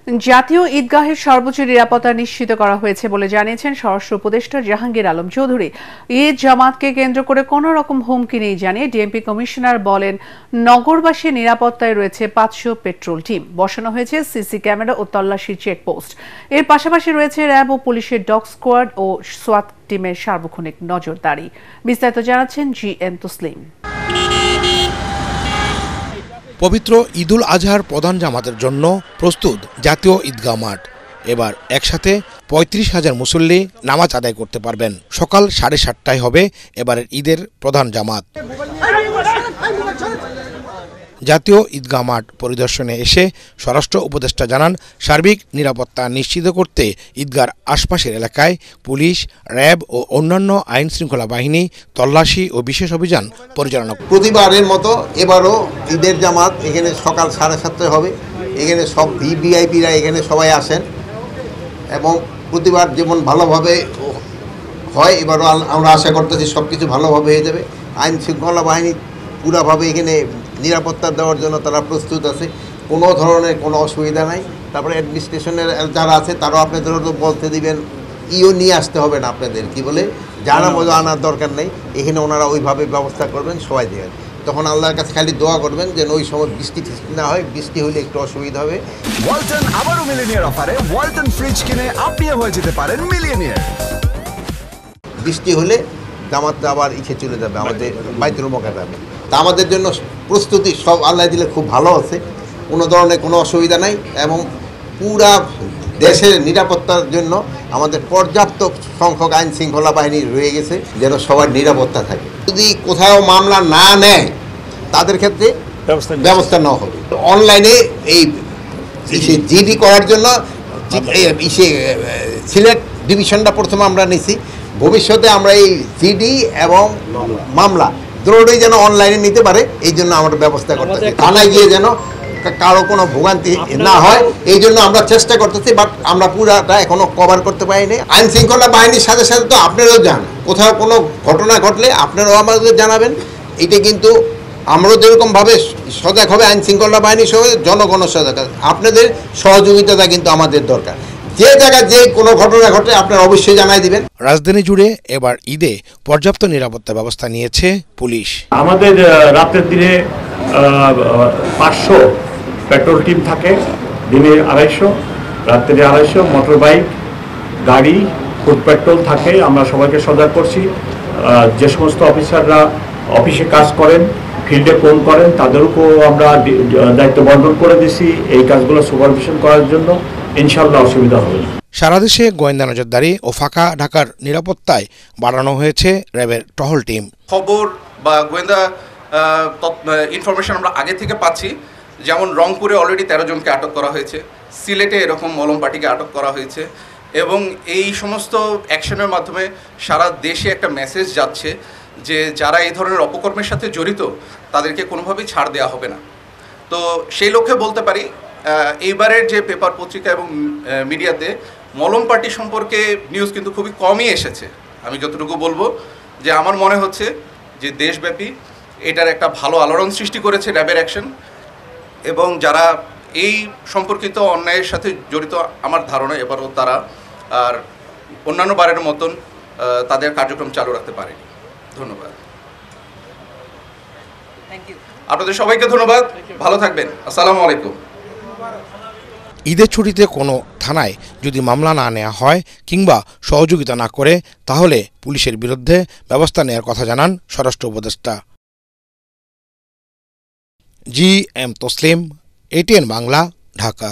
জাতীয় ঈদগাহের সর্বোচ্চ নিরাপত্তা নিশ্চিত করা হয়েছে বলে জানিয়েছেন স্বরাষ্ট্র উপদেষ্টা জাহাঙ্গীর আলম চৌধুরী। ঈদ জামাতকে কেন্দ্র করে কোনো রকম হুমকি নেই জানিয়ে ডিএমপি কমিশনার বলেন, নগরবাসীর নিরাপত্তায় রয়েছে 500 পেট্রোল টিম, বসানো হয়েছে সিসি ক্যামেরা ও তল্লাশি চেকপোস্ট। এর পাশাপাশি রয়েছে র্যাব ও পুলিশের ডগ স্কোয়াড ও সোয়াত টিমের সার্বক্ষণিক নজরদারি। বিস্তারিত জানাচ্ছেন GM তসলিম। পবিত্র ঈদুল আজহার প্রধান জামাতের জন্য প্রস্তুত জাতীয় ঈদগাহ মাঠ। এবার একসাথে 35,000 মুসল্লি নামাজ আদায় করতে পারবেন। সকাল 7:30টায় হবে এবারের ঈদের প্রধান জামাত। জাতীয় ঈদগাহ মাঠ পরিদর্শনে এসে স্বরাষ্ট্র উপদেষ্টা জানান, সার্বিক নিরাপত্তা নিশ্চিত করতে ঈদগাহর আশপাশের এলাকায় পুলিশ, র্যাব ও অন্যান্য আইন শৃঙ্খলা বাহিনী তল্লাশি ও বিশেষ অভিযান পরিচালনা করে। প্রতিবারের মতো এবারও ঈদের জামাত এখানে সকাল 7:30টায় হবে। এখানে সব ভিভিআইপিরা এখানে সবাই আসেন এবং প্রতিবার যেমন ভালোভাবে হয় এবারও আমরা আশা করতেছি সব কিছু ভালোভাবে হয়ে যাবে। আইন শৃঙ্খলা বাহিনী পুরাভাবে এখানে নিরাপত্তা দেওয়ার জন্য তারা প্রস্তুত আছে, কোনো ধরনের কোনো অসুবিধা নাই। তারপরে অ্যাডমিনিস্ট্রেশনের যারা আছে তারাও আপনাদের বলতে দিবেন, নিয়ে আসতে হবে না, আপনাদের কি বলে জানা মজা আনার দরকার নেই। এখানে ওনারা ওইভাবে ব্যবস্থা করবেন সবাই দিয়ে। তখন আল্লাহর কাছে খালি দোয়া করবেন যেন ওই সময় বৃষ্টি না হয়, বৃষ্টি হলে একটু অসুবিধা হবে। ওয়ালটন আবারও মিলিয়নিয়ার অফারে ওয়ালটন ফ্রিজ কিনে আপনিও হয়ে যেতে পারেন মিলিয়নিয়ার। বৃষ্টি হলে জামাতটা আবার চলে যাবে, আমাদের বাইতুল মুকাররমে। তা আমাদের জন্য প্রস্তুতি সব আল্লাহ দিলে খুব ভালো আছে, কোনো ধরনের কোনো অসুবিধা নাই এবং পুরা দেশের নিরাপত্তার জন্য আমাদের পর্যাপ্ত সংখ্যক আইন শৃঙ্খলা বাহিনী রয়ে গেছে যেন সবার নিরাপত্তা থাকে। যদি কোথাও মামলা না নেয় তাদের ক্ষেত্রে ব্যবস্থা নেওয়া হবে। অনলাইনে এই জিডি করার জন্য সিলেট ডিভিশনটা প্রথমে আমরা নিছি। ভবিষ্যতে আমরা এই জিডি এবং মামলা দুটোই যেন অনলাইনে নিতে পারে এই জন্য আমরা ব্যবস্থা করতেছি। থানায় গিয়ে যেন কারো কোনো ভোগান্তি না হয় এই জন্য আমরা চেষ্টা করতেছি, বাট আমরা পুরাটা এখনো কভার করতে পারিনি। আইন শৃঙ্খলা বাহিনীর সাথে সাথে তো আপনারাও যান, কোথাও কোনো ঘটনা ঘটলে আপনারাও আমাদের জানাবেন। এটা কিন্তু আমরাও যেরকমভাবে সজাগ হবে আইন শৃঙ্খলা বাহিনীর সহ জনগণের সজাগ, আপনাদের সহযোগিতা কিন্তু আমাদের দরকার। যে জায়গায় যে কোনো ঘটনা ঘটে আপনারা অবশ্যই জানাই দিবেন। রাজধানী জুড়ে এবার ঈদে পর্যাপ্ত নিরাপত্তা ব্যবস্থা নিয়েছে পুলিশ। আমাদের রাতের দিনে 500 পেট্রোল টিম থাকে, দিনে 250, রাত্রে 250 মোটর বাইক গাড়ি ফুড পেট্রোল থাকে। আমরা সবাইকে সজাগ করছি। যে সমস্ত অফিসাররা অফিসে কাজ করেন, ফিল্ডে ফোন করেন, তাদেরকেও আমরা দায়িত্ব বন্টন করে দিছি এই কাজগুলো সুপারভিশন করার জন্য। ইনশাআল্লাহ অসুবিধা হবে না। সারা দেশে গোয়েন্দা নজরদারি ও ফাঁকা ঢাকার নিরাপত্তায় বাড়ানো হয়েছে র্যাবের টহল টিম। খবর বা গোয়েন্দা ইনফরমেশন আমরা আগে থেকে পাচ্ছি, যেমন রংপুরে অলরেডি 13 জনকে আটক করা হয়েছে, সিলেটে এরকম মলম পার্টিকে আটক করা হয়েছে এবং এই সমস্ত অ্যাকশনের মাধ্যমে সারা দেশে একটা মেসেজ যাচ্ছে যে যারা এই ধরনের অপকর্মের সাথে জড়িত তাদেরকে কোনোভাবেই ছাড় দেওয়া হবে না। তো সেই লক্ষ্যে বলতে পারি এইবারের যে পেপার পত্রিকা এবং মিডিয়াতে মলম পার্টি সম্পর্কে নিউজ কিন্তু খুবই কমই এসেছে। আমি যতটুকু বলবো যে আমার মনে হচ্ছে যে দেশব্যাপী এটার একটা ভালো আলোড়ন সৃষ্টি করেছে র্যাবের অ্যাকশন, এবং যারা এই সম্পর্কিত অন্যায়ের সাথে জড়িত আমার ধারণা এবারও তারা আর অন্যান্য বারের মতন তাদের কার্যক্রম চালু রাখতে পারেনি। ধন্যবাদ আপনাদের সবাইকে, ধন্যবাদ, ভালো থাকবেন, আসসালামু আলাইকুম। ঈদের ছুটিতে কোনো থানায় যদি মামলা না নেওয়া হয় কিংবা সহযোগিতা না করে তাহলে পুলিশের বিরুদ্ধে ব্যবস্থা নেওয়ার কথা জানান স্বরাষ্ট্র উপদেষ্টা। GM Taslim, ATN Bangla, Dhaka.